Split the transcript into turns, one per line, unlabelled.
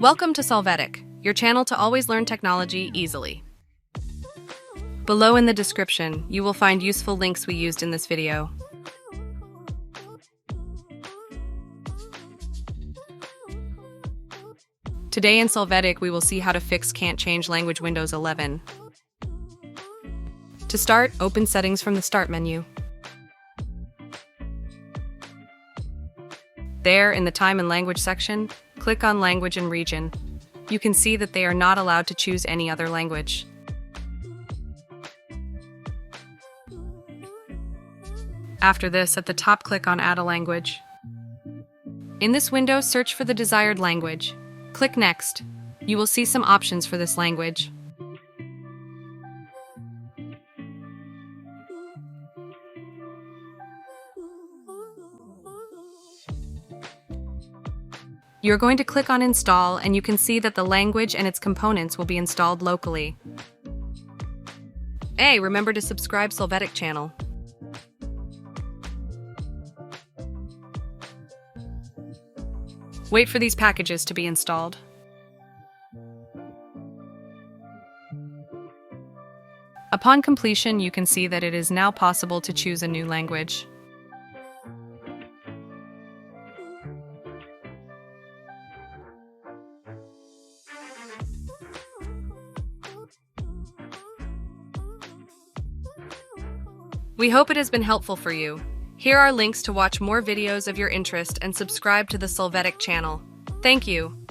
Welcome to Solvetic, your channel to always learn technology easily. Below in the description, you will find useful links we used in this video. Today in Solvetic, we will see how to fix Can't Change Language Windows 11. To start, open Settings from the Start menu. There, in the Time and Language section, click on Language and Region. You can see that they are not allowed to choose any other language. After this, at the top, click on Add a Language. In this window, search for the desired language. Click Next. You will see some options for this language. You're going to click on Install, and you can see that the language and its components will be installed locally. Hey, remember to subscribe Solvetic channel. Wait for these packages to be installed. Upon completion, you can see that it is now possible to choose a new language. We hope it has been helpful for you. Here are links to watch more videos of your interest and subscribe to the Solvetic channel. Thank you.